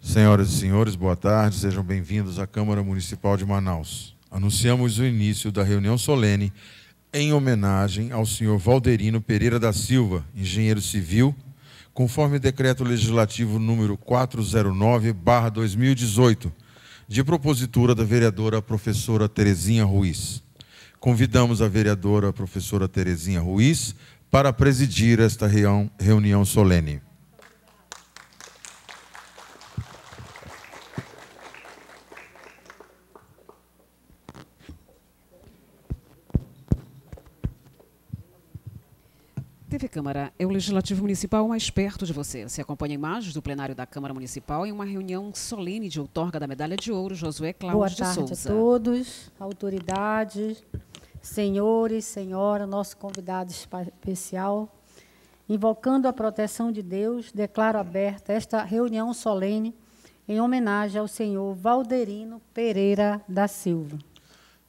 Senhoras e senhores, boa tarde, sejam bem-vindos à Câmara Municipal de Manaus. Anunciamos o início da reunião solene em homenagem ao senhor Valderino Pereira da Silva, engenheiro civil, conforme decreto legislativo número 409/2018, de propositura da vereadora professora Terezinha Ruiz. Convidamos a vereadora professora Terezinha Ruiz para presidir esta reunião solene. TV Câmara é o Legislativo Municipal mais perto de você. Se acompanha imagens do plenário da Câmara Municipal em uma reunião solene de outorga da Medalha de Ouro, Josué Cláudio de Souza. Boa tarde a todos, autoridades, senhores, senhora, nosso convidado especial. Invocando a proteção de Deus, declaro aberta esta reunião solene em homenagem ao senhor Valderino Pereira da Silva.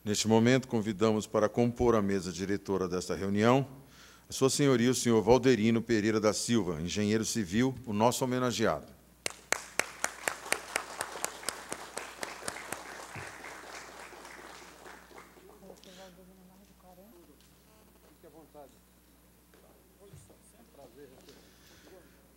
Neste momento, convidamos para compor a mesa diretora desta reunião a Sua Senhoria, o senhor Valderino Pereira da Silva, engenheiro civil, o nosso homenageado.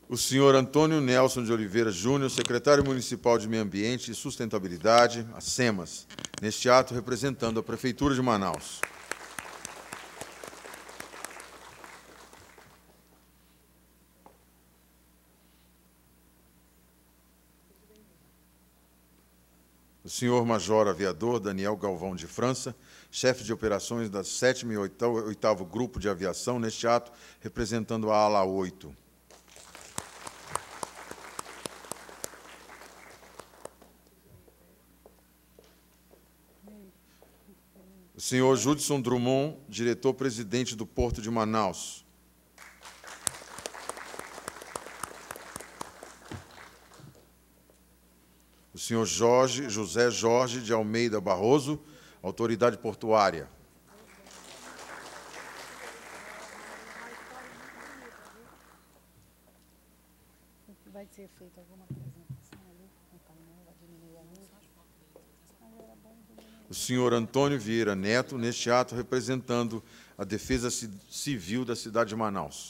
O senhor Antônio Nelson de Oliveira Júnior, secretário municipal de Meio Ambiente e Sustentabilidade, a SEMAS, neste ato representando a Prefeitura de Manaus. O senhor Major Aviador Daniel Galvão de França, chefe de operações da 7º e 8º Grupo de Aviação, neste ato, representando a ala 8. O senhor Judson Drummond, diretor-presidente do Porto de Manaus. O senhor José Jorge de Almeida Barroso, autoridade portuária. Vai ser feita alguma apresentação ali? O senhor Antônio Vieira Neto, neste ato, representando a Defesa Civil da cidade de Manaus.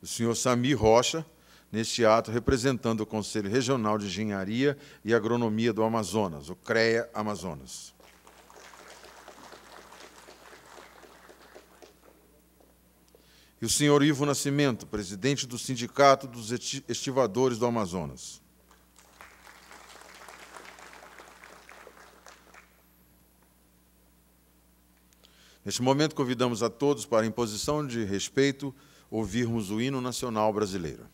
O senhor Samir Rocha, neste ato, representando o Conselho Regional de Engenharia e Agronomia do Amazonas, o CREA Amazonas. E o senhor Ivo Nascimento, presidente do Sindicato dos Estivadores do Amazonas. Neste momento, convidamos a todos para, em posição de respeito, ouvirmos o hino nacional brasileiro.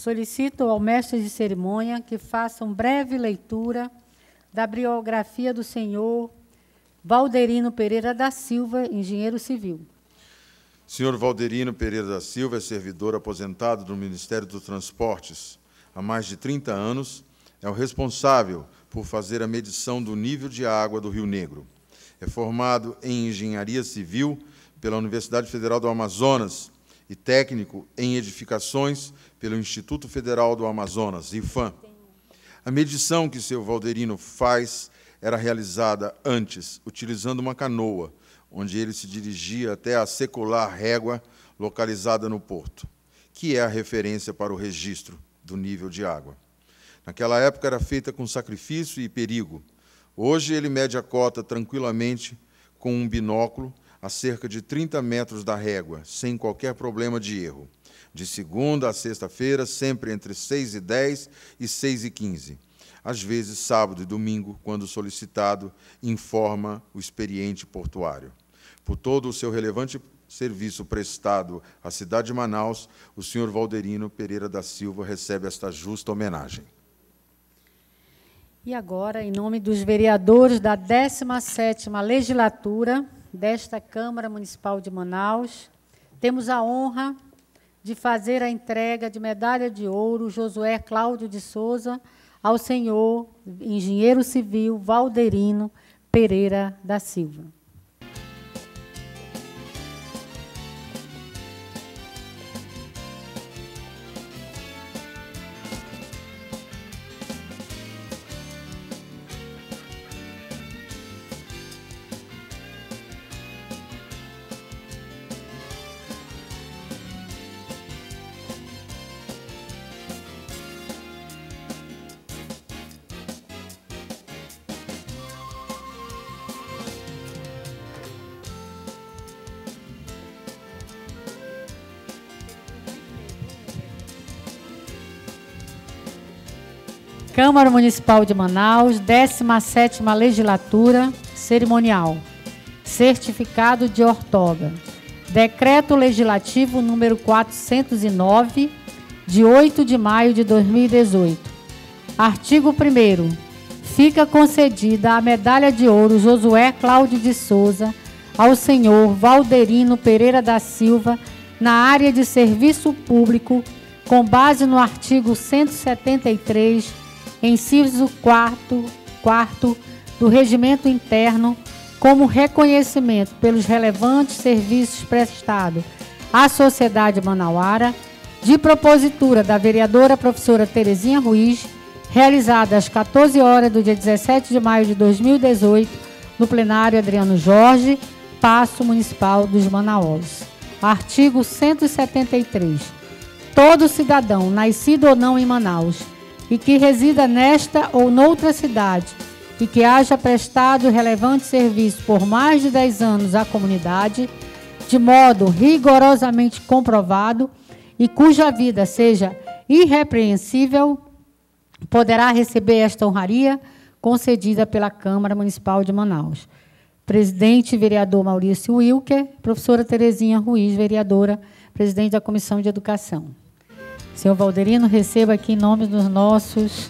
solicito ao mestre de cerimônia que faça uma breve leitura da biografia do senhor Valderino Pereira da Silva, engenheiro civil. Senhor Valderino Pereira da Silva é servidor aposentado do Ministério dos Transportes há mais de 30 anos, é o responsável por fazer a medição do nível de água do Rio Negro. É formado em Engenharia Civil pela Universidade Federal do Amazonas e técnico em edificações pelo Instituto Federal do Amazonas, IFAM. A medição que seu Valderino faz era realizada antes, utilizando uma canoa, onde ele se dirigia até a secular régua localizada no porto, que é a referência para o registro do nível de água. Naquela época era feita com sacrifício e perigo. Hoje ele mede a cota tranquilamente com um binóculo a cerca de 30 metros da régua, sem qualquer problema de erro. De segunda a sexta-feira, sempre entre 6h10 e 6h15. Às vezes, sábado e domingo, quando solicitado, informa o experiente portuário. Por todo o seu relevante serviço prestado à cidade de Manaus, o senhor Valderino Pereira da Silva recebe esta justa homenagem. E agora, em nome dos vereadores da 17ª Legislatura desta Câmara Municipal de Manaus, temos a honra de fazer a entrega de medalha de ouro Josué Cláudio de Souza ao senhor engenheiro civil Valderino Pereira da Silva. Câmara Municipal de Manaus, 17ª Legislatura, cerimonial. Certificado de outorga. Decreto Legislativo número 409, de 8 de maio de 2018. Artigo 1º. Fica concedida a medalha de ouro Josué Cláudio de Souza ao senhor Valderino Pereira da Silva na área de serviço público, com base no artigo 173, inciso 4º do Regimento Interno, como reconhecimento pelos relevantes serviços prestados à sociedade manauara, de propositura da vereadora professora Terezinha Ruiz, realizada às 14 horas do dia 17 de maio de 2018, no plenário Adriano Jorge, Paço Municipal dos Manauaras. Artigo 173. Todo cidadão, nascido ou não em Manaus, e que resida nesta ou noutra cidade, e que haja prestado relevante serviço por mais de 10 anos à comunidade, de modo rigorosamente comprovado, e cuja vida seja irrepreensível, poderá receber esta honraria concedida pela Câmara Municipal de Manaus. Presidente, vereador Maurício Wilker, professora Terezinha Ruiz, vereadora, presidente da Comissão de Educação. Senhor Valderino, receba aqui em nome dos nossos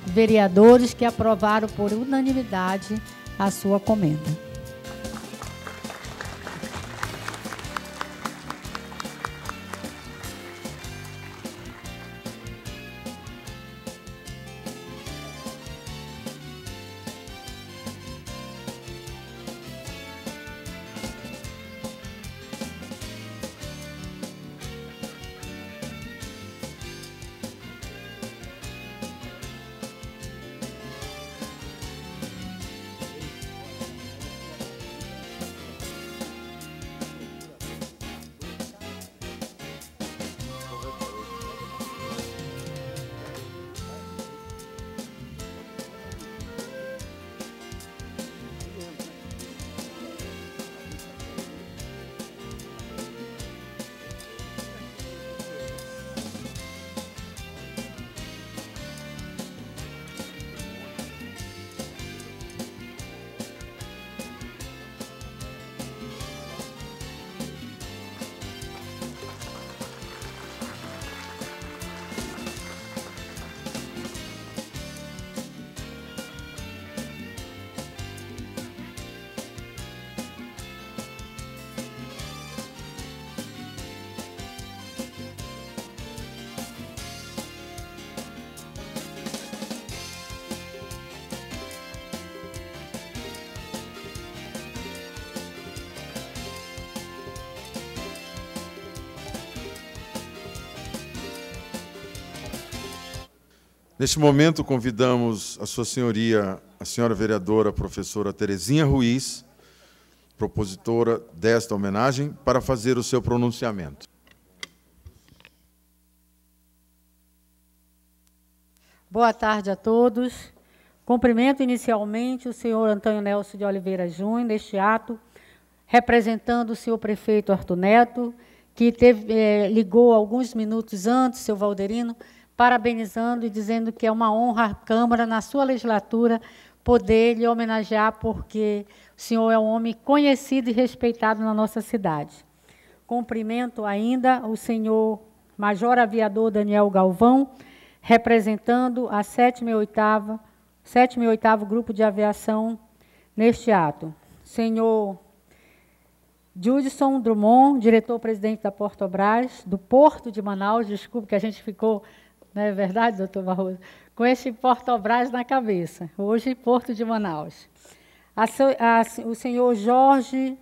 vereadores que aprovaram por unanimidade a sua comenda. Neste momento, convidamos a sua senhoria, a senhora vereadora, professora Terezinha Ruiz, propositora desta homenagem, para fazer o seu pronunciamento. Boa tarde a todos. Cumprimento inicialmente o senhor Antônio Nelson de Oliveira Júnior, neste ato, representando o senhor prefeito Arthur Neto, que ligou alguns minutos antes, seu Valderino, parabenizando e dizendo que é uma honra à Câmara, na sua legislatura, poder lhe homenagear, porque o senhor é um homem conhecido e respeitado na nossa cidade. Cumprimento ainda o senhor Major Aviador Daniel Galvão, representando a 7ª e 8º Grupo de Aviação neste ato. Senhor Judson Drummond, diretor-presidente da Portobras, do Porto de Manaus, desculpe que a gente ficou, não é verdade, doutor Barroso, com esse Portobras na cabeça, hoje Porto de Manaus. O senhor Jorge,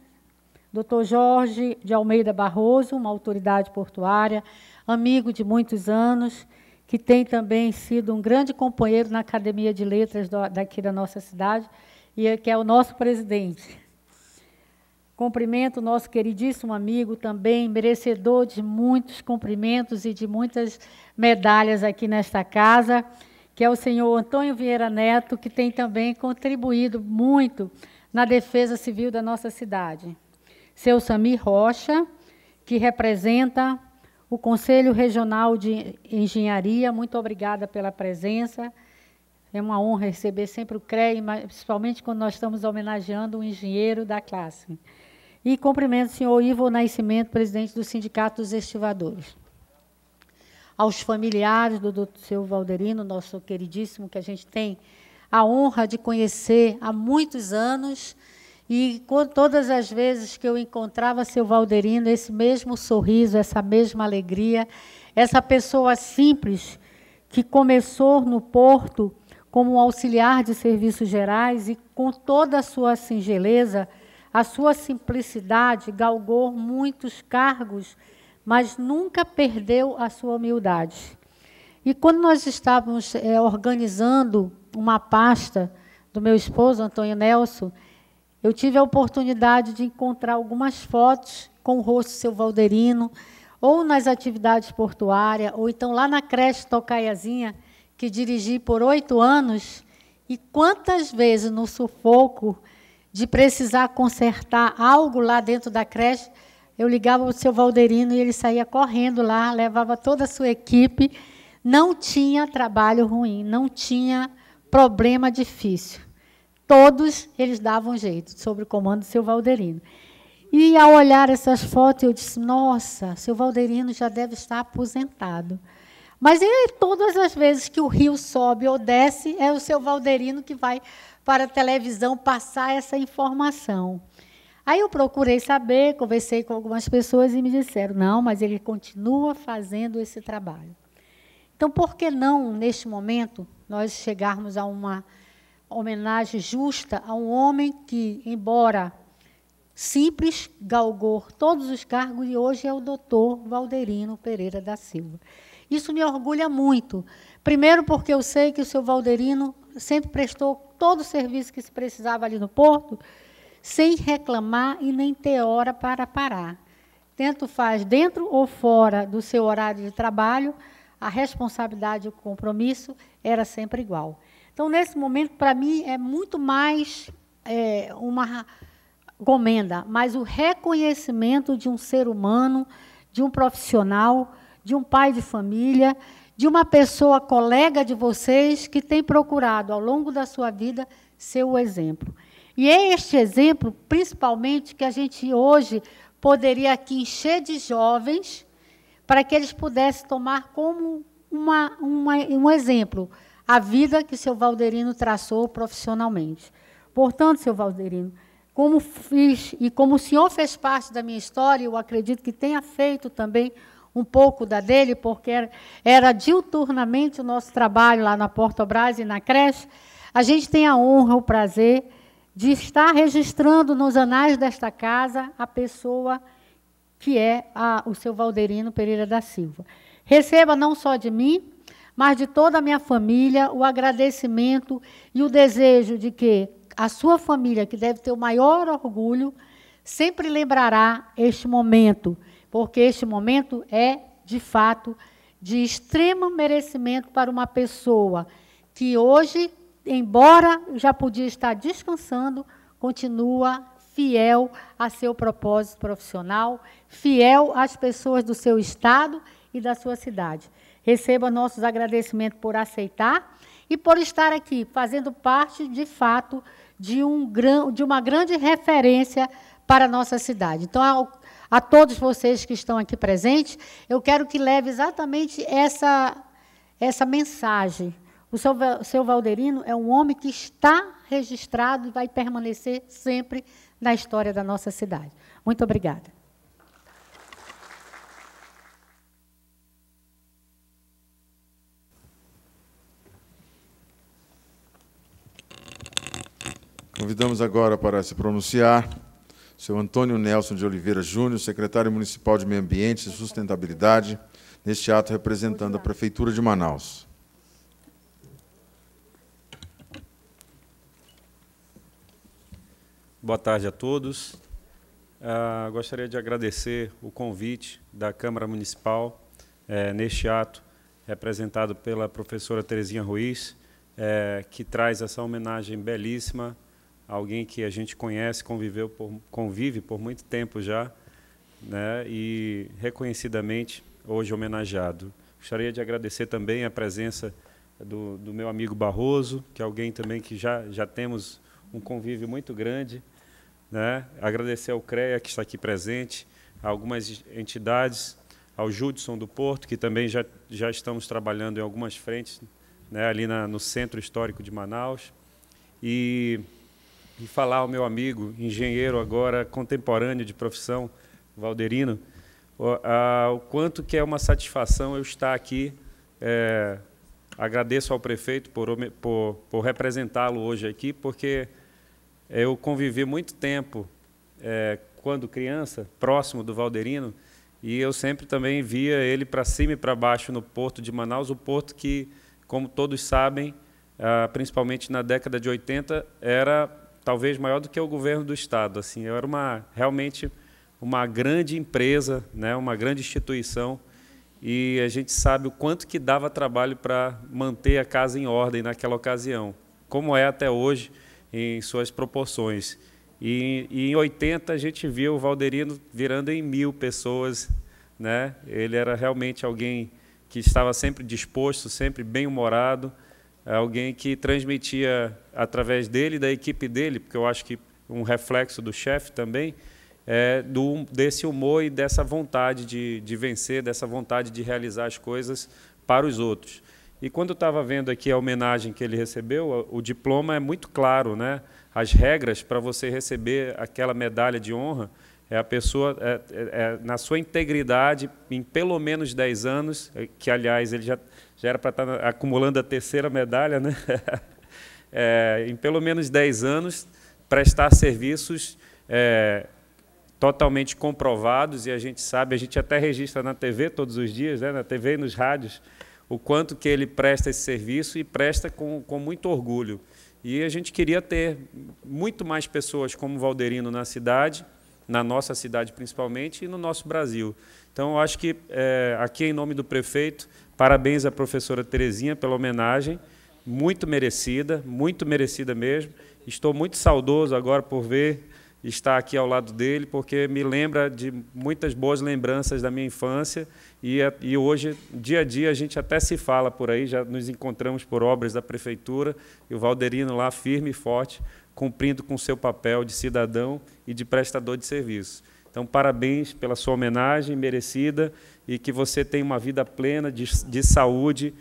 doutor Jorge de Almeida Barroso, uma autoridade portuária, amigo de muitos anos, que tem também sido um grande companheiro na Academia de Letras daqui da nossa cidade, e que é o nosso presidente. Cumprimento o nosso queridíssimo amigo também, merecedor de muitos cumprimentos e de muitas medalhas aqui nesta casa, que é o senhor Antônio Vieira Neto, que tem também contribuído muito na defesa civil da nossa cidade. Seu Samir Rocha, que representa o Conselho Regional de Engenharia, muito obrigada pela presença. É uma honra receber sempre o CREA, principalmente quando nós estamos homenageando um engenheiro da classe. E cumprimento o senhor Ivo Nascimento, presidente do Sindicato dos Estivadores. Aos familiares do seu Valderino, nosso queridíssimo, que a gente tem a honra de conhecer há muitos anos, e todas as vezes que eu encontrava seu Valderino, esse mesmo sorriso, essa mesma alegria, essa pessoa simples que começou no Porto como um auxiliar de serviços gerais e com toda a sua singeleza, a sua simplicidade, galgou muitos cargos, mas nunca perdeu a sua humildade. E quando nós estávamos organizando uma pasta do meu esposo, Antônio Nelson, eu tive a oportunidade de encontrar algumas fotos com o rosto do seu Valderino, ou nas atividades portuárias, ou então lá na creche Tocaiazinha, que dirigi por 8 anos, e quantas vezes no sufoco de precisar consertar algo lá dentro da creche, eu ligava para o seu Valderino e ele saía correndo lá, levava toda a sua equipe, não tinha trabalho ruim, não tinha problema difícil. Todos eles davam jeito, sob o comando do seu Valderino. E, ao olhar essas fotos, eu disse, nossa, seu Valderino já deve estar aposentado. Mas todas as vezes que o rio sobe ou desce, é o seu Valderino que vai para a televisão passar essa informação. Aí eu procurei saber, conversei com algumas pessoas e me disseram, não, mas ele continua fazendo esse trabalho. Então, por que não, neste momento, nós chegarmos a uma homenagem justa a um homem que, embora simples, galgou todos os cargos e hoje é o doutor Valderino Pereira da Silva. Isso me orgulha muito. Primeiro, porque eu sei que o seu Valderino sempre prestou todo o serviço que se precisava ali no Porto, sem reclamar e nem ter hora para parar. Tanto faz dentro ou fora do seu horário de trabalho, a responsabilidade e o compromisso era sempre igual. Então, nesse momento, para mim, é muito mais uma comenda, mas o reconhecimento de um ser humano, de um profissional, de um pai de família, de uma pessoa colega de vocês que tem procurado, ao longo da sua vida, ser o exemplo. E é este exemplo, principalmente, que a gente hoje poderia aqui encher de jovens para que eles pudessem tomar como um exemplo a vida que seu Valderino traçou profissionalmente. Portanto, seu Valderino, como fiz e como o senhor fez parte da minha história, eu acredito que tenha feito também um pouco da dele, porque era diuturnamente o nosso trabalho lá na Portobras e na creche, a gente tem a honra, o prazer de estar registrando nos anais desta casa a pessoa que é o seu Valderino Pereira da Silva. Receba não só de mim, mas de toda a minha família, o agradecimento e o desejo de que a sua família, que deve ter o maior orgulho, sempre lembrará este momento, porque este momento é, de fato, de extremo merecimento para uma pessoa que hoje, embora já podia estar descansando, continua fiel a seu propósito profissional, fiel às pessoas do seu estado e da sua cidade. Receba nossos agradecimentos por aceitar e por estar aqui, fazendo parte, de fato, de uma grande referência para a nossa cidade. Então, a todos vocês que estão aqui presentes, eu quero que leve exatamente essa mensagem. O seu Valderino é um homem que está registrado e vai permanecer sempre na história da nossa cidade. Muito obrigada. Convidamos agora para se pronunciar o senhor Antônio Nelson de Oliveira Júnior, secretário municipal de Meio Ambiente e Sustentabilidade, neste ato representando a Prefeitura de Manaus. Boa tarde a todos. Gostaria de agradecer o convite da Câmara Municipal neste ato, representado pela professora Terezinha Ruiz, que traz essa homenagem belíssima a alguém que a gente conhece, convive por muito tempo já, né, e reconhecidamente hoje homenageado. Gostaria de agradecer também a presença do meu amigo Barroso, que é alguém também que já temos um convívio muito grande, né? Agradecer ao CREA, que está aqui presente, a algumas entidades, ao Judson do Porto, que também já estamos trabalhando em algumas frentes, né, ali no Centro Histórico de Manaus, e falar ao meu amigo, engenheiro agora contemporâneo de profissão, Valderino, o quanto que é uma satisfação eu estar aqui. Agradeço ao prefeito por representá-lo hoje aqui, porque eu convivi muito tempo, quando criança, próximo do Valderino, e eu sempre também via ele para cima e para baixo no Porto de Manaus, o porto que, como todos sabem, principalmente na década de 80, era talvez maior do que o governo do Estado. Assim, era realmente uma grande empresa, né, uma grande instituição, e a gente sabe o quanto que dava trabalho para manter a casa em ordem naquela ocasião, como é até hoje, em suas proporções. E em 80 a gente viu o Valderino virando em 1000 pessoas, né? Ele era realmente alguém que estava sempre disposto, sempre bem-humorado, alguém que transmitia através dele e da equipe dele, porque eu acho que um reflexo do chefe também, desse humor e dessa vontade de vencer, dessa vontade de realizar as coisas para os outros. E quando eu estava vendo aqui a homenagem que ele recebeu, o diploma é muito claro, né? As regras para você receber aquela medalha de honra é a pessoa, na sua integridade, em pelo menos 10 anos, que, aliás, ele já era para estar acumulando a 3ª medalha, né? Em pelo menos 10 anos, prestar serviços totalmente comprovados, e a gente sabe, a gente até registra na TV todos os dias, né? Na TV e nos rádios, o quanto que ele presta esse serviço e presta com muito orgulho. E a gente queria ter muito mais pessoas como o Valderino na cidade, na nossa cidade principalmente, e no nosso Brasil. Então, eu acho que, aqui em nome do prefeito, parabéns à professora Terezinha pela homenagem, muito merecida mesmo. Estou muito saudoso agora por estar aqui ao lado dele, porque me lembra de muitas boas lembranças da minha infância, e hoje, dia a dia, a gente até se fala por aí, já nos encontramos por obras da prefeitura, e o Valderino lá firme e forte, cumprindo com seu papel de cidadão e de prestador de serviço. Então, parabéns pela sua homenagem merecida, e que você tenha uma vida plena de saúde,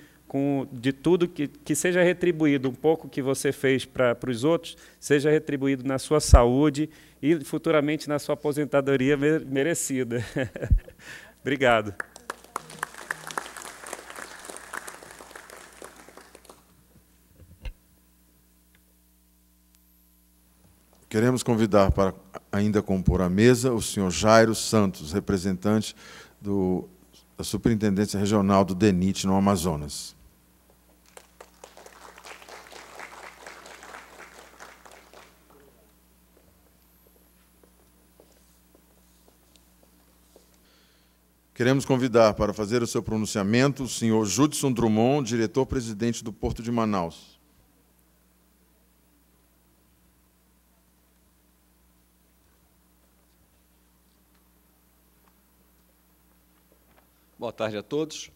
de tudo que seja retribuído, um pouco que você fez para os outros, seja retribuído na sua saúde e futuramente na sua aposentadoria merecida. Obrigado. Queremos convidar para ainda compor a mesa o senhor Jairo Santos, representante da Superintendência Regional do DENIT no Amazonas. Queremos convidar para fazer o seu pronunciamento o senhor Judson Drummond, diretor-presidente do Porto de Manaus. Boa tarde a todos.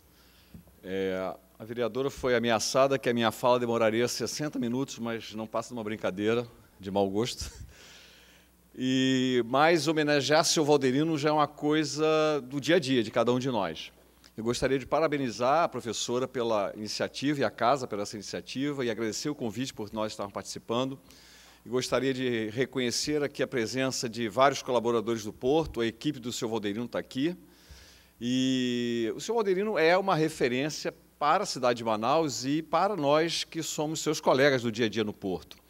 A vereadora foi ameaçada que a minha fala demoraria 60 minutos, mas não passa de uma brincadeira de mau gosto. Mas homenagear o seu Valderino já é uma coisa do dia a dia de cada um de nós. Eu gostaria de parabenizar a professora pela iniciativa e a casa pela essa iniciativa e agradecer o convite por nós estarmos participando. E gostaria de reconhecer aqui a presença de vários colaboradores do Porto, a equipe do seu Valderino está aqui. E o seu Valderino é uma referência para a cidade de Manaus e para nós que somos seus colegas do dia a dia no Porto.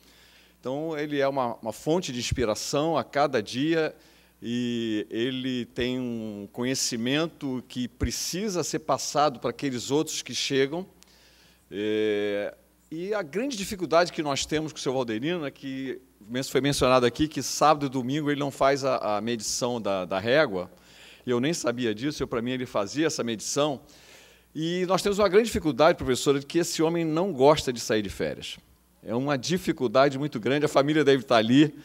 Então, ele é uma fonte de inspiração a cada dia e ele tem um conhecimento que precisa ser passado para aqueles outros que chegam. E a grande dificuldade que nós temos com o seu Valderino é que, foi mencionado aqui, que sábado e domingo ele não faz a medição da régua. E eu nem sabia disso, para mim ele fazia essa medição. E nós temos uma grande dificuldade, professora, de que esse homem não gosta de sair de férias. É uma dificuldade muito grande, a família deve estar ali,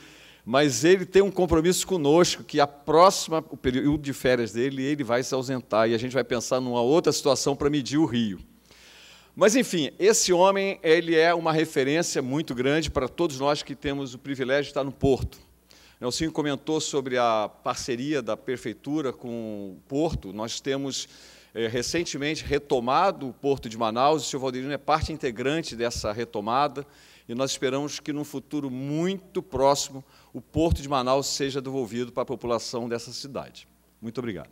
mas ele tem um compromisso conosco, que o período de férias dele, ele vai se ausentar, e a gente vai pensar numa outra situação para medir o rio. Mas, enfim, esse homem ele é uma referência muito grande para todos nós que temos o privilégio de estar no Porto. O senhor comentou sobre a parceria da Prefeitura com o Porto. Nós temos recentemente retomado o Porto de Manaus, o senhor Valderino é parte integrante dessa retomada, e nós esperamos que, num futuro muito próximo, o Porto de Manaus seja devolvido para a população dessa cidade. Muito obrigado.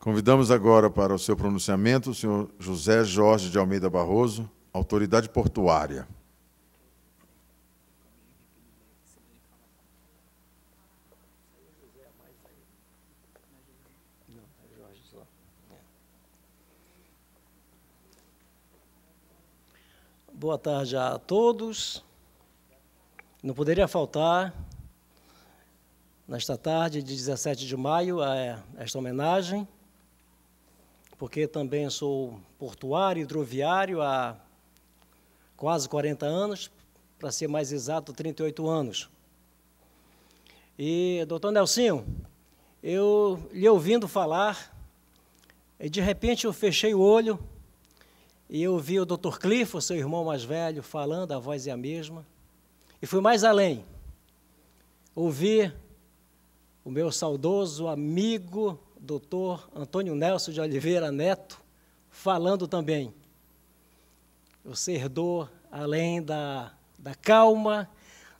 Convidamos agora para o seu pronunciamento o senhor José Jorge de Almeida Barroso, autoridade portuária. Boa tarde a todos. Não poderia faltar, nesta tarde de 17 de maio, esta homenagem, porque também sou portuário, hidroviário há quase 40 anos, para ser mais exato, 38 anos. E, doutor Nelsinho, eu lhe ouvindo falar, e de repente eu fechei o olho, e eu vi o doutor Clifford, seu irmão mais velho, falando, a voz é a mesma, e fui mais além, ouvi o meu saudoso amigo, doutor Antônio Nelson de Oliveira Neto, falando também. Você herdou, além da calma,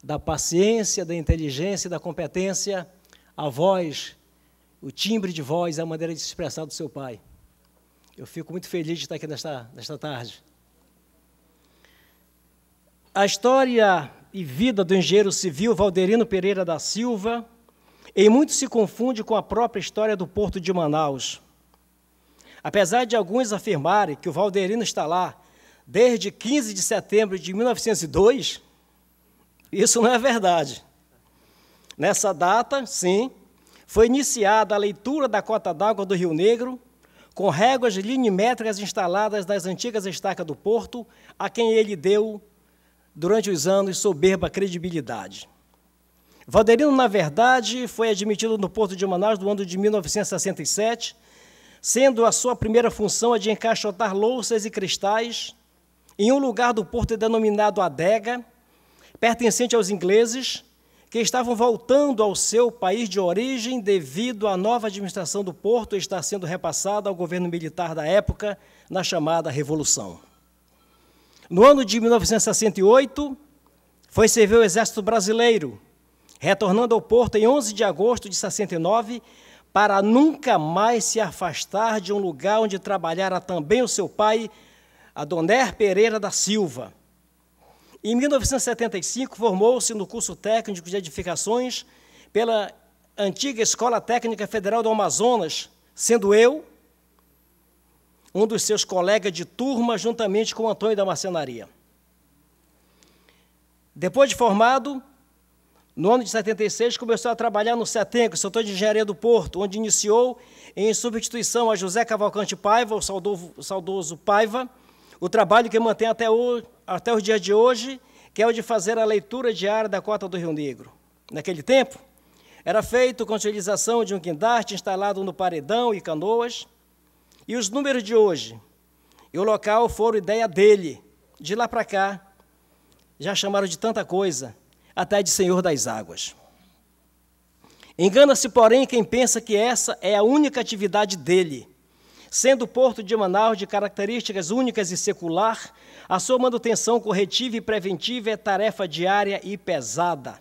da paciência, da inteligência e da competência, a voz, o timbre de voz, a maneira de se expressar do seu pai. Eu fico muito feliz de estar aqui nesta tarde. A história e vida do engenheiro civil Valderino Pereira da Silva em muito se confunde com a própria história do Porto de Manaus. Apesar de alguns afirmarem que o Valderino está lá desde 15 de setembro de 1902, isso não é verdade. Nessa data, sim, foi iniciada a leitura da cota d'água do Rio Negro, com réguas linimétricas instaladas nas antigas estacas do Porto, a quem ele deu, durante os anos, soberba credibilidade. Valderino, na verdade, foi admitido no Porto de Manaus no ano de 1967, sendo a sua primeira função a de encaixotar louças e cristais em um lugar do Porto denominado Adega, pertencente aos ingleses, que estavam voltando ao seu país de origem devido à nova administração do Porto estar sendo repassada ao governo militar da época, na chamada Revolução. No ano de 1968, foi servir o Exército Brasileiro, retornando ao Porto em 11 de agosto de 69, para nunca mais se afastar de um lugar onde trabalhara também o seu pai, Adonir Pereira da Silva. Em 1975, formou-se no curso técnico de edificações pela antiga Escola Técnica Federal do Amazonas, sendo eu um dos seus colegas de turma, juntamente com Antônio da Marcenaria. Depois de formado, no ano de 76, começou a trabalhar no CETENCO, setor de engenharia do Porto, onde iniciou, em substituição a José Cavalcante Paiva, o saudoso Paiva, o trabalho que mantém até o dia de hoje, que é o de fazer a leitura diária da Cota do Rio Negro. Naquele tempo, era feito com a utilização de um guindaste instalado no paredão e canoas, e os números de hoje e o local foram ideia dele. De lá para cá, já chamaram de tanta coisa, até de Senhor das Águas. Engana-se, porém, quem pensa que essa é a única atividade dele. Sendo o Porto de Manaus de características únicas e secular, a sua manutenção corretiva e preventiva é tarefa diária e pesada.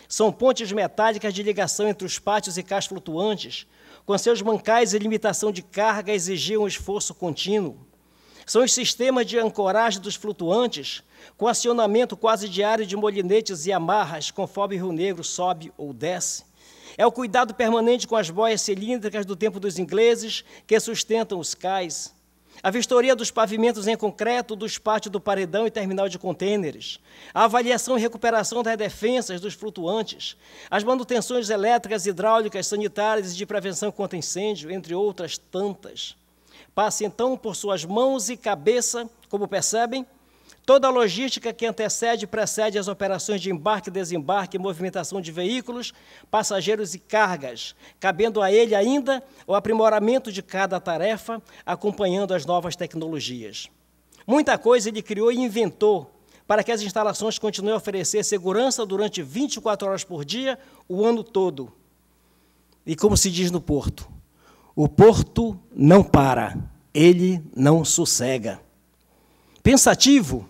São pontes metálicas de ligação entre os pátios e cais flutuantes, com seus mancais e limitação de carga exigiam um esforço contínuo. São os sistemas de ancoragem dos flutuantes, com acionamento quase diário de molinetes e amarras, conforme o Rio Negro sobe ou desce. É o cuidado permanente com as boias cilíndricas do tempo dos ingleses que sustentam os cais. A vistoria dos pavimentos em concreto dos pátios do paredão e terminal de contêineres. A avaliação e recuperação das defensas dos flutuantes. As manutenções elétricas, hidráulicas, sanitárias e de prevenção contra incêndio, entre outras tantas. Passa, então, por suas mãos e cabeça, como percebem, toda a logística que antecede e precede as operações de embarque, desembarque e movimentação de veículos, passageiros e cargas, cabendo a ele ainda o aprimoramento de cada tarefa, acompanhando as novas tecnologias. Muita coisa ele criou e inventou para que as instalações continuem a oferecer segurança durante 24 horas por dia, o ano todo. E como se diz no Porto, o Porto não para, ele não sossega. Pensativo,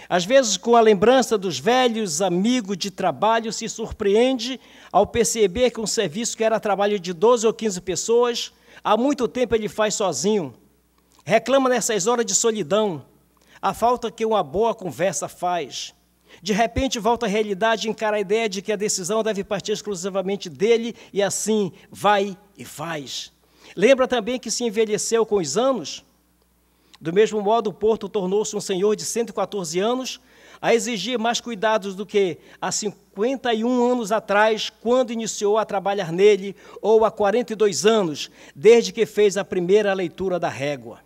às vezes, com a lembrança dos velhos amigos de trabalho, se surpreende ao perceber que um serviço que era trabalho de 12 ou 15 pessoas, há muito tempo ele faz sozinho. Reclama nessas horas de solidão, a falta que uma boa conversa faz. De repente, volta à realidade e encara a ideia de que a decisão deve partir exclusivamente dele e assim vai e faz. Lembra também que se envelheceu com os anos? Do mesmo modo, o Porto tornou-se um senhor de 114 anos, a exigir mais cuidados do que há 51 anos atrás, quando iniciou a trabalhar nele, ou há 42 anos, desde que fez a primeira leitura da régua.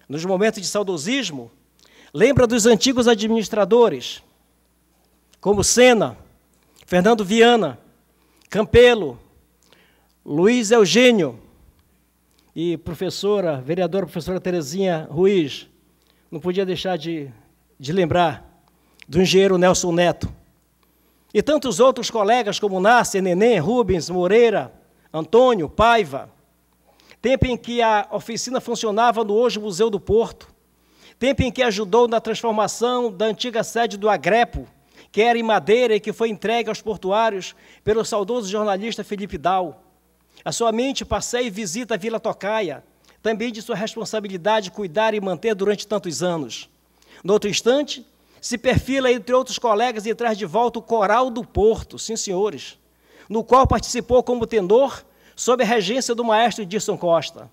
Nos momentos de saudosismo, lembra dos antigos administradores, como Sena, Fernando Viana, Campelo, Luiz Eugênio, e vereadora professora Terezinha Ruiz, não podia deixar de lembrar do engenheiro Nelson Neto. E tantos outros colegas como Nasser, Neném, Rubens, Moreira, Antônio, Paiva. Tempo em que a oficina funcionava no hoje Museu do Porto. Tempo em que ajudou na transformação da antiga sede do Agrepo, que era em madeira e que foi entregue aos portuários pelo saudoso jornalista Felipe Dal. A sua mente passeia e visita a Vila Tocaia, também de sua responsabilidade cuidar e manter durante tantos anos. No outro instante, se perfila entre outros colegas e traz de volta o Coral do Porto, sim senhores, no qual participou como tenor sob a regência do maestro Edson Costa.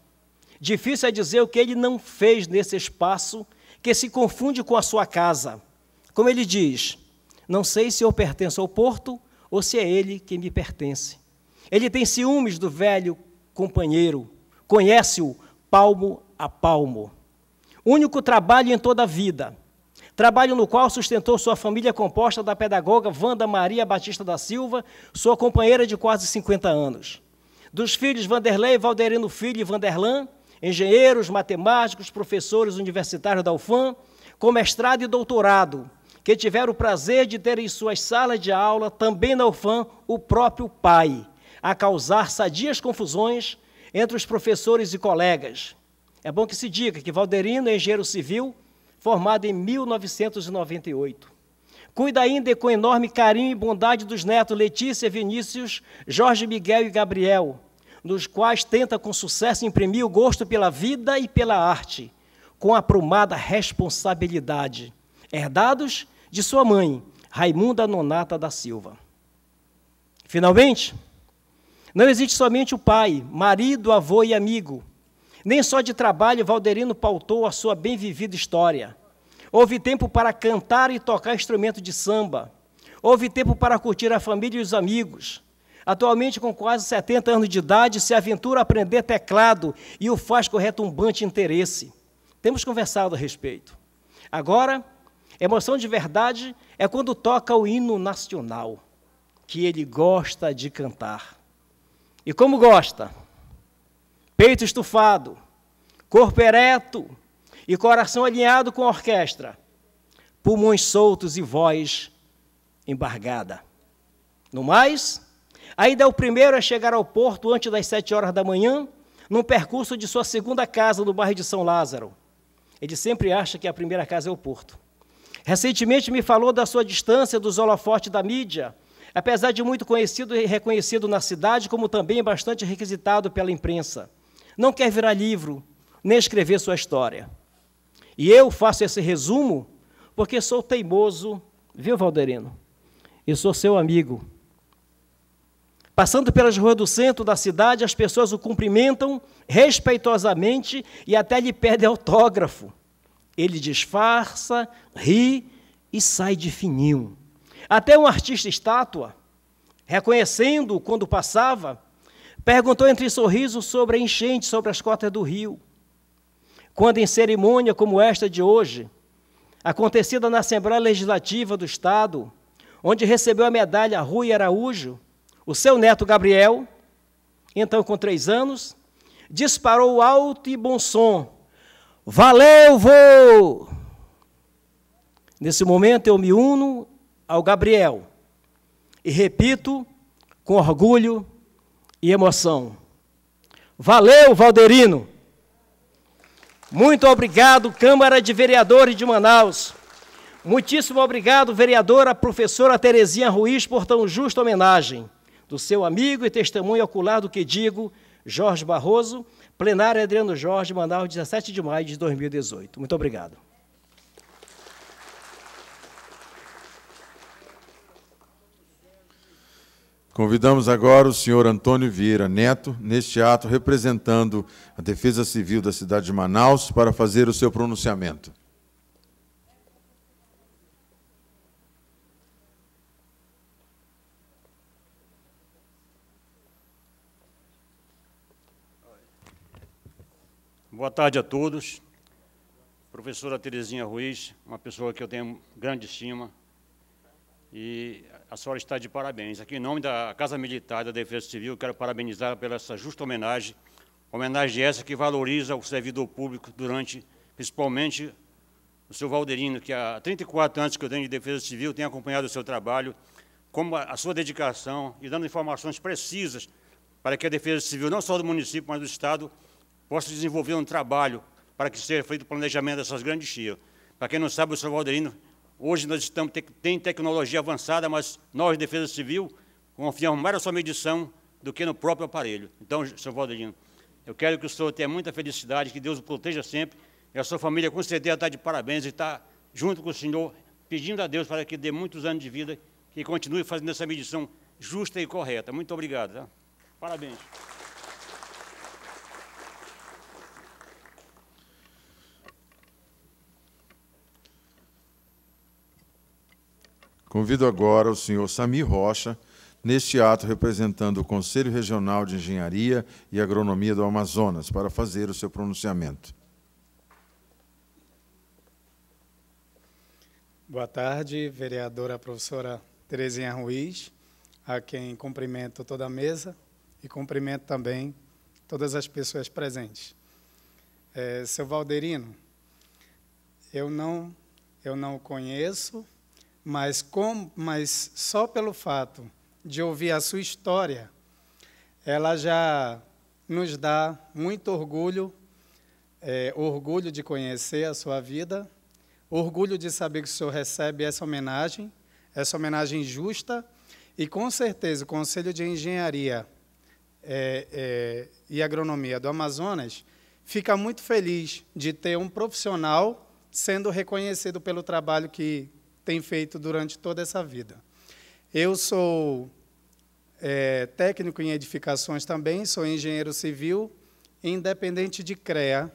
Difícil é dizer o que ele não fez nesse espaço que se confunde com a sua casa. Como ele diz, não sei se eu pertenço ao Porto ou se é ele que me pertence. Ele tem ciúmes do velho companheiro, conhece-o palmo a palmo. Único trabalho em toda a vida, trabalho no qual sustentou sua família composta da pedagoga Wanda Maria Batista da Silva, sua companheira de quase 50 anos. Dos filhos Vanderlei, Valderino Filho e Vanderlan, engenheiros, matemáticos, professores universitários da UFAM, com mestrado e doutorado, que tiveram o prazer de ter em suas salas de aula, também na UFAM, o próprio pai, a causar sadias confusões entre os professores e colegas. É bom que se diga que Valderino é engenheiro civil, formado em 1998. Cuida ainda e com enorme carinho e bondade dos netos Letícia, Vinícius, Jorge Miguel e Gabriel, nos quais tenta com sucesso imprimir o gosto pela vida e pela arte, com aprumada responsabilidade, herdados de sua mãe, Raimunda Nonata da Silva. Finalmente, não existe somente o pai, marido, avô e amigo. Nem só de trabalho Valderino pautou a sua bem-vivida história. Houve tempo para cantar e tocar instrumento de samba. Houve tempo para curtir a família e os amigos. Atualmente, com quase 70 anos de idade, se aventura a aprender teclado e o faz com retumbante interesse. Temos conversado a respeito. Agora, emoção de verdade é quando toca o hino nacional, que ele gosta de cantar. E como gosta? Peito estufado, corpo ereto e coração alinhado com a orquestra, pulmões soltos e voz embargada. No mais, ainda é o primeiro a chegar ao porto antes das 7 horas da manhã, num percurso de sua segunda casa no bairro de São Lázaro. Ele sempre acha que a primeira casa é o porto. Recentemente me falou da sua distância dos holofotes da mídia, apesar de muito conhecido e reconhecido na cidade, como também bastante requisitado pela imprensa. Não quer virar livro, nem escrever sua história. E eu faço esse resumo porque sou teimoso, viu, Valderino? E sou seu amigo. Passando pelas ruas do centro da cidade, as pessoas o cumprimentam respeitosamente e até lhe pedem autógrafo. Ele disfarça, ri e sai de fininho. Até um artista estátua, reconhecendo-o quando passava, perguntou entre sorrisos sobre a enchente sobre as cotas do rio. Quando em cerimônia como esta de hoje, acontecida na Assembleia Legislativa do Estado, onde recebeu a medalha Rui Araújo, o seu neto Gabriel, então com 3 anos, disparou alto e bom som: "Valeu, vô!" Nesse momento eu me uno ao Gabriel e repito com orgulho e emoção: valeu, Valderino! Muito obrigado, Câmara de Vereadores de Manaus. Muitíssimo obrigado, vereadora professora Terezinha Ruiz, por tão justa homenagem do seu amigo e testemunho ocular do que digo, Jorge Barroso, plenário Adriano Jorge, Manaus, 17 de maio de 2018. Muito obrigado. Convidamos agora o senhor Antônio Vieira Neto, neste ato representando a Defesa Civil da cidade de Manaus, para fazer o seu pronunciamento. Boa tarde a todos. Professora Terezinha Ruiz, uma pessoa que eu tenho grande estima, e a senhora está de parabéns. Aqui, em nome da Casa Militar da Defesa Civil, quero parabenizar pela essa justa homenagem, homenagem essa que valoriza o servidor público durante, principalmente, o seu Valderino, que há 34 anos que eu tenho de Defesa Civil, tem acompanhado o seu trabalho, como a sua dedicação e dando informações precisas para que a Defesa Civil, não só do município, mas do Estado, possa desenvolver um trabalho para que seja feito o planejamento dessas grandes cheias. Para quem não sabe, o seu Valderino, hoje nós tem tecnologia avançada, mas nós, de Defesa Civil, confiamos mais na sua medição do que no próprio aparelho. Então, senhor Valderino, eu quero que o senhor tenha muita felicidade, que Deus o proteja sempre, e a sua família com certeza está de parabéns e está junto com o senhor, pedindo a Deus para que dê muitos anos de vida, que continue fazendo essa medição justa e correta. Muito obrigado. Tá? Parabéns. Convido agora o senhor Samir Rocha, neste ato representando o Conselho Regional de Engenharia e Agronomia do Amazonas, para fazer o seu pronunciamento. Boa tarde, vereadora professora Terezinha Ruiz, a quem cumprimento toda a mesa e cumprimento também todas as pessoas presentes. Seu Valderino, eu não o conheço, mas só pelo fato de ouvir a sua história, ela já nos dá muito orgulho, orgulho de conhecer a sua vida, orgulho de saber que o senhor recebe essa homenagem justa, e com certeza o Conselho de Engenharia e Agronomia do Amazonas fica muito feliz de ter um profissional sendo reconhecido pelo trabalho que tem feito durante toda essa vida. Eu sou técnico em edificações também, sou engenheiro civil, independente de CREA.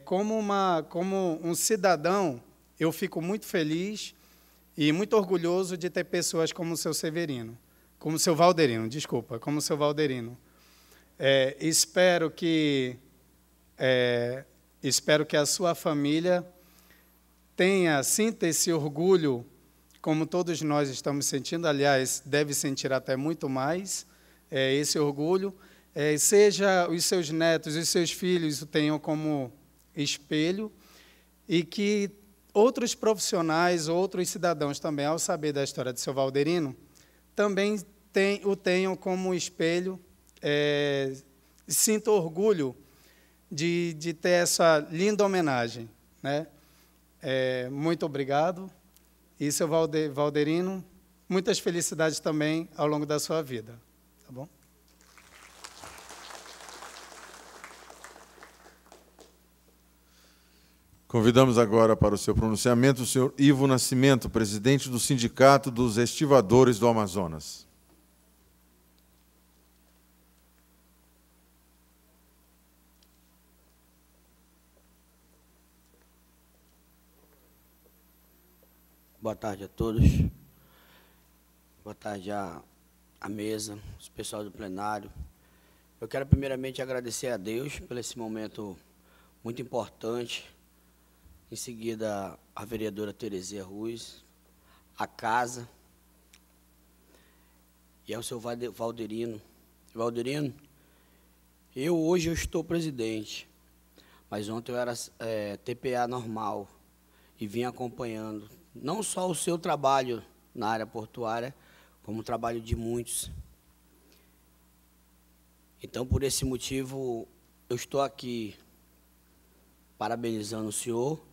Como um cidadão, eu fico muito feliz e muito orgulhoso de ter pessoas como o seu Severino, como o seu Valderino, desculpa, como o seu Valderino. Espero que a sua família sinta esse orgulho, como todos nós estamos sentindo, aliás, deve sentir até muito mais esse orgulho, seja os seus netos, os seus filhos o tenham como espelho, e que outros profissionais, outros cidadãos também, ao saber da história do seu Valderino, também o tenham como espelho, sinta orgulho de ter essa linda homenagem, né? Muito obrigado. E, seu Valderino, muitas felicidades também ao longo da sua vida. Tá bom? Convidamos agora para o seu pronunciamento o senhor Ivo Nascimento, presidente do Sindicato dos Estivadores do Amazonas. Boa tarde a todos. Boa tarde à mesa, os pessoal do plenário. Eu quero primeiramente agradecer a Deus por esse momento muito importante. Em seguida, a vereadora Terezinha Ruiz, a casa e ao seu Valderino. Valderino, hoje eu estou presidente, mas ontem eu era TPA normal e vim acompanhando não só o seu trabalho na área portuária, como o trabalho de muitos. Então, por esse motivo, eu estou aqui parabenizando o senhor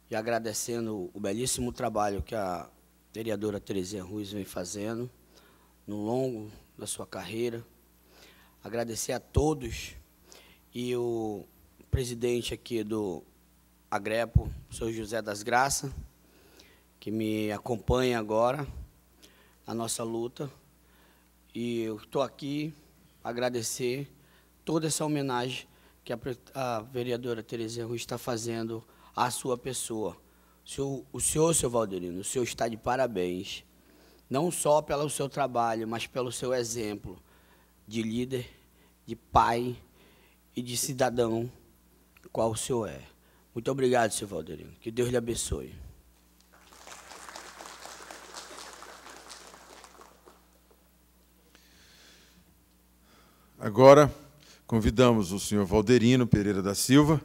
e agradecendo o belíssimo trabalho que a vereadora Terezinha Ruiz vem fazendo no longo da sua carreira. Agradecer a todos e o presidente aqui do Agrepo, o senhor José das Graças, que me acompanha agora na nossa luta. E eu estou aqui para agradecer toda essa homenagem que a vereadora Terezinha Ruiz está fazendo à sua pessoa. O senhor, seu Valderino, o senhor está de parabéns, não só pelo seu trabalho, mas pelo seu exemplo de líder, de pai e de cidadão, qual o senhor é. Muito obrigado, seu Valderino. Que Deus lhe abençoe. Agora, convidamos o senhor Valderino Pereira da Silva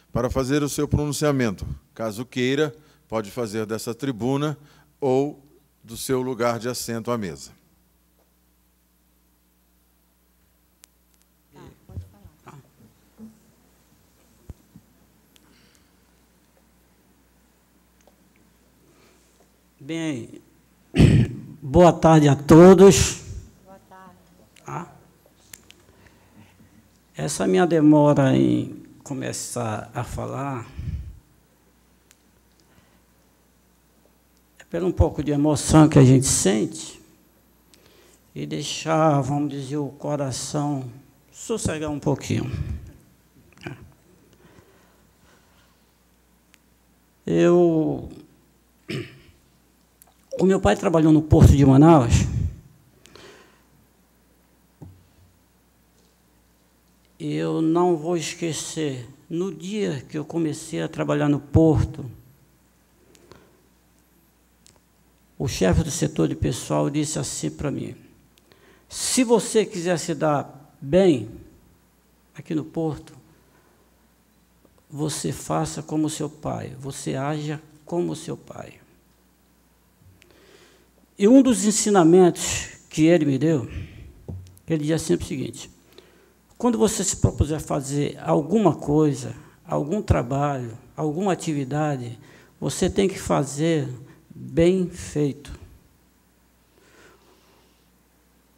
para fazer o seu pronunciamento. Caso queira, pode fazer dessa tribuna ou do seu lugar de assento à mesa. Pode falar. Bem, boa tarde a todos. Boa tarde. Essa minha demora em começar a falar é pelo um pouco de emoção que a gente sente e deixar, vamos dizer, o coração sossegar um pouquinho. O meu pai trabalhou no Porto de Manaus. Eu não vou esquecer, no dia que eu comecei a trabalhar no Porto, o chefe do setor de pessoal disse assim para mim: se você quiser se dar bem aqui no Porto, você faça como seu pai, você haja como seu pai. E um dos ensinamentos que ele me deu, ele dizia sempre o seguinte: quando você se propuser fazer alguma coisa, algum trabalho, alguma atividade, você tem que fazer bem feito.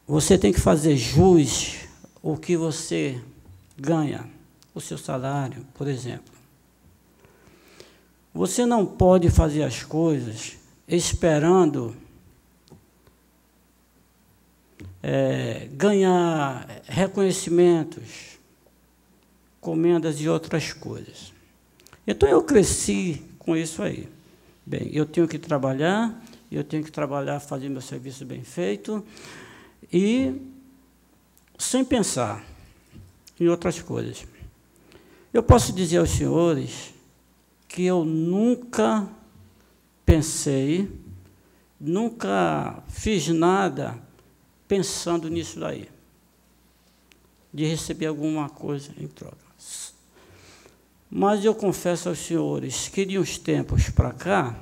Você tem que fazer jus ao que você ganha, o seu salário, por exemplo. Você não pode fazer as coisas esperando ganhar reconhecimentos, comendas e outras coisas. Então, eu cresci com isso aí. Bem, eu tenho que trabalhar, fazer meu serviço bem feito, e sem pensar em outras coisas. Eu posso dizer aos senhores que eu nunca pensei, nunca fiz nada pensando nisso daí, de receber alguma coisa em troca. Mas eu confesso aos senhores que, de uns tempos para cá,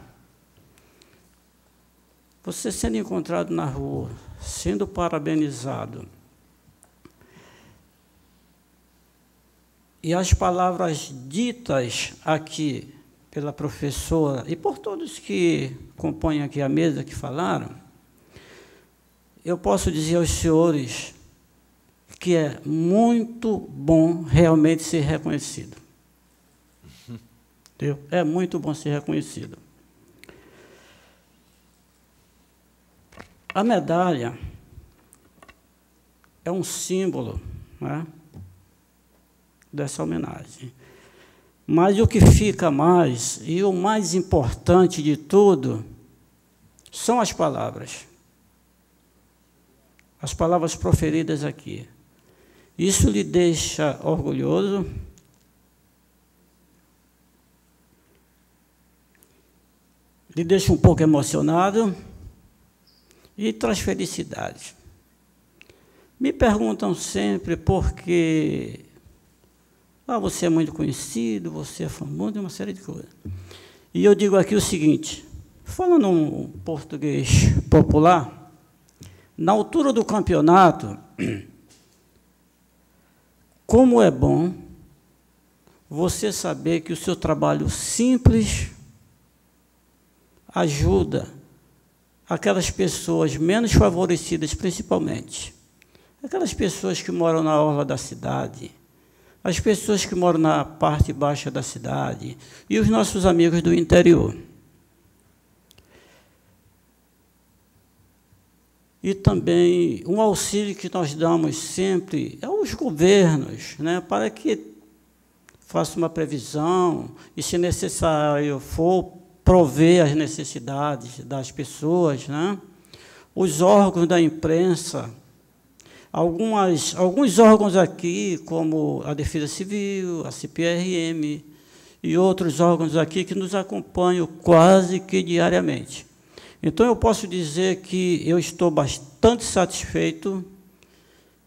você sendo encontrado na rua, sendo parabenizado, e as palavras ditas aqui pela professora e por todos que compõem aqui a mesa, que falaram, eu posso dizer aos senhores que é muito bom realmente ser reconhecido. Entendeu? É muito bom ser reconhecido. A medalha é um símbolo, né, dessa homenagem. Mas o que fica mais, e o mais importante de tudo, são as palavras. As palavras proferidas aqui. Isso lhe deixa orgulhoso, lhe deixa um pouco emocionado e traz felicidade. Me perguntam sempre por que você é muito conhecido, você é famoso, uma série de coisas. E eu digo aqui o seguinte, falando um português popular, na altura do campeonato, como é bom você saber que o seu trabalho simples ajuda aquelas pessoas menos favorecidas, principalmente. Aquelas pessoas que moram na orla da cidade, as pessoas que moram na parte baixa da cidade e os nossos amigos do interior. E também um auxílio que nós damos sempre aos governos, né, para que façam uma previsão e, se necessário for, prover as necessidades das pessoas, né? Os órgãos da imprensa, alguns órgãos aqui, como a Defesa Civil, a CPRM e outros órgãos aqui que nos acompanham quase que diariamente. Então, eu posso dizer que eu estou bastante satisfeito.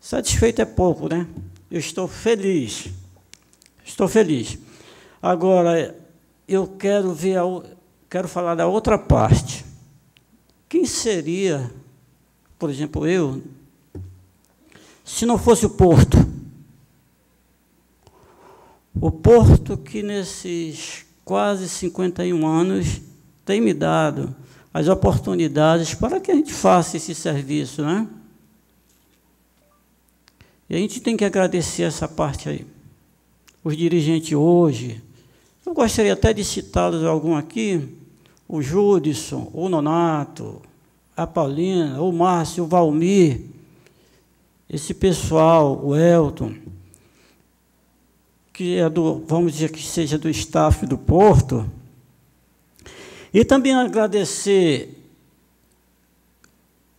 Satisfeito é pouco, né? Eu estou feliz. Estou feliz. Agora, eu quero falar da outra parte. Quem seria, por exemplo, eu, se não fosse o Porto? O Porto que, nesses quase 51 anos, tem me dado as oportunidades para que a gente faça esse serviço, né? E a gente tem que agradecer essa parte aí. Os dirigentes hoje, eu gostaria até de citá-los algum aqui, o Judson, o Nonato, a Paulina, o Márcio, o Valmir, esse pessoal, o Elton, que é vamos dizer que seja do staff do Porto. E também agradecer,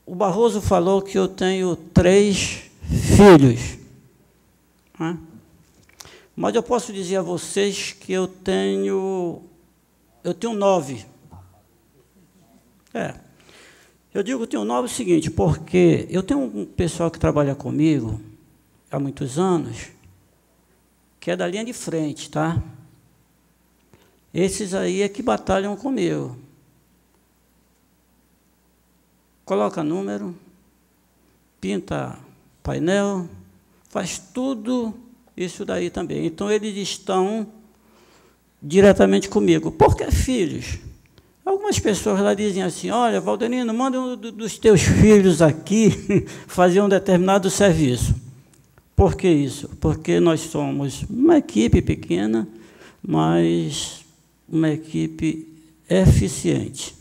o Barroso falou que eu tenho 3 filhos, né? Mas eu posso dizer a vocês que eu tenho 9. Eu digo que eu tenho 9 o seguinte, porque eu tenho um pessoal que trabalha comigo há muitos anos, que é da linha de frente, tá? Esses aí é que batalham comigo. Coloca número, pinta painel, faz tudo isso daí também. Então, eles estão diretamente comigo. Por que filhos? Algumas pessoas lá dizem assim, olha, Valderino, manda um dos teus filhos aqui fazer um determinado serviço. Por que isso? Porque nós somos uma equipe pequena, mas uma equipe eficiente.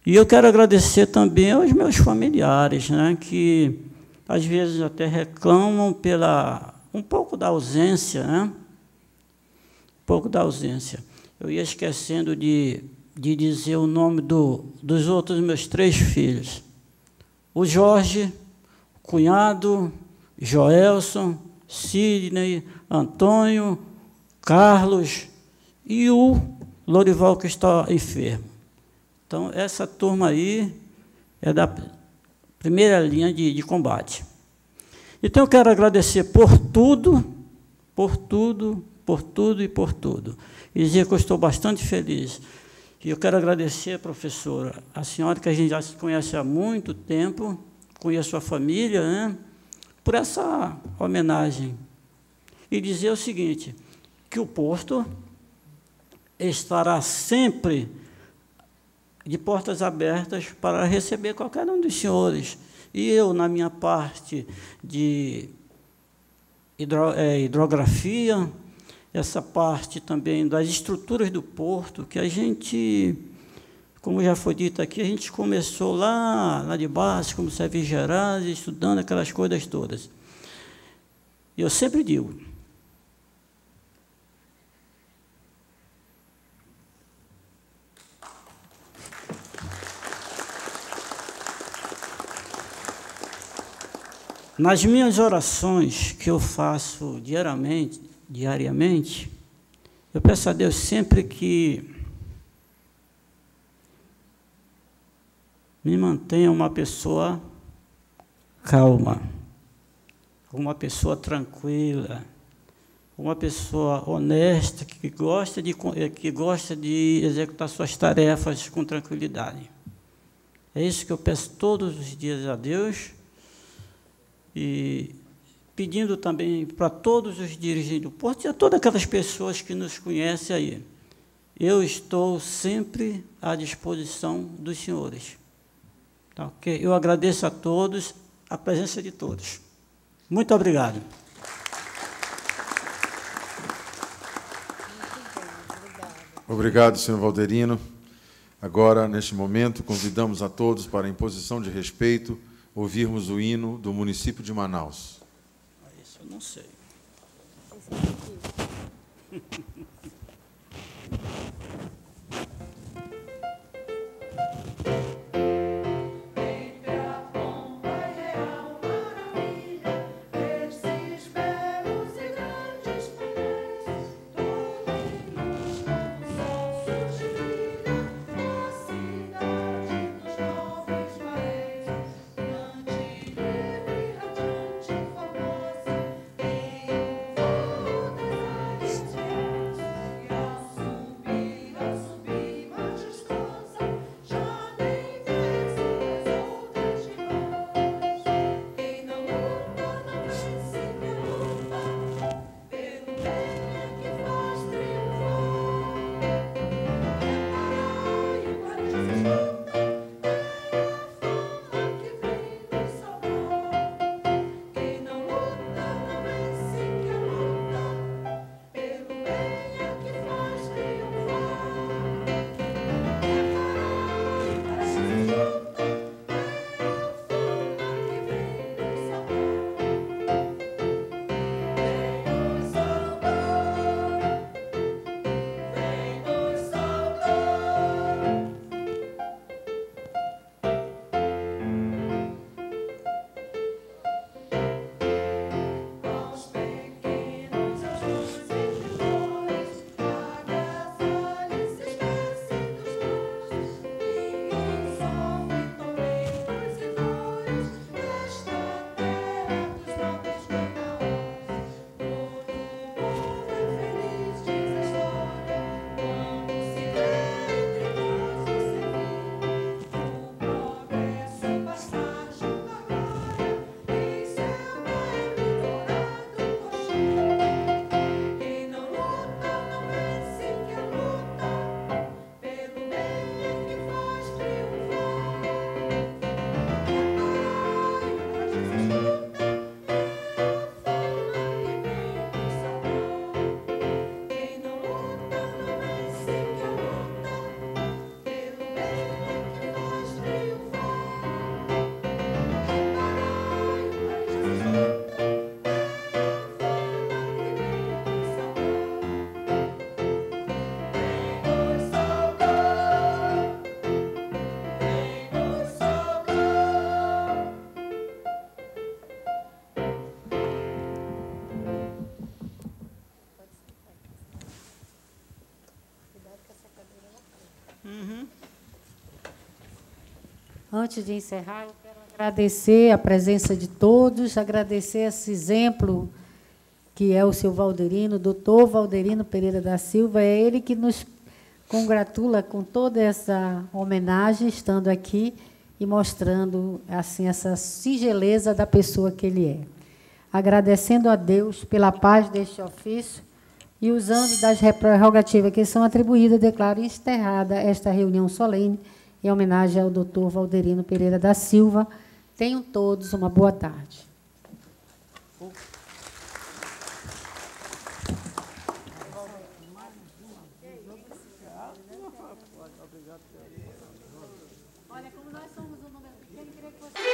E eu quero agradecer também aos meus familiares, né, que às vezes até reclamam um pouco da ausência, né? Um pouco da ausência. eu ia esquecendo de dizer o nome dos outros meus 3 filhos. O Jorge, o cunhado, Joelson, Sidney, Antônio, Carlos e o Lorival, que está enfermo. Então, essa turma aí é da primeira linha de combate. Então, eu quero agradecer por tudo, e dizer que eu estou bastante feliz. E eu quero agradecer, professora, a senhora, que a gente já se conhece há muito tempo, conheço a família, né, por essa homenagem. E dizer o seguinte, que o posto estará sempre de portas abertas para receber qualquer um dos senhores. E eu, na minha parte de hidrografia, essa parte também das estruturas do porto, que a gente, como já foi dito aqui, a gente começou lá de baixo, como serviços gerais, estudando aquelas coisas todas. E eu sempre digo, nas minhas orações que eu faço diariamente, eu peço a Deus sempre que me mantenha uma pessoa calma, uma pessoa tranquila, uma pessoa honesta, que gosta de executar suas tarefas com tranquilidade. É isso que eu peço todos os dias a Deus, e pedindo também para todos os dirigentes do porto e a todas aquelas pessoas que nos conhecem aí. Eu estou sempre à disposição dos senhores. Tá, okay? Eu agradeço a todos, a presença de todos. Muito obrigado. Obrigado, senhor Valderino. Agora, neste momento, convidamos a todos para, em posição de respeito, ouvirmos o hino do município de Manaus. Isso eu não sei. Antes de encerrar, eu quero agradecer a presença de todos, agradecer esse exemplo que é o seu Valderino, doutor Valderino Pereira da Silva. É ele que nos congratula com toda essa homenagem, estando aqui e mostrando assim essa singeleza da pessoa que ele é. Agradecendo a Deus pela paz deste ofício e usando das prerrogativas que são atribuídas, declaro encerrada esta reunião solene em homenagem ao doutor Valderino Pereira da Silva. Tenham todos uma boa tarde. Olha, como nós somos um número pequeno, queria que você...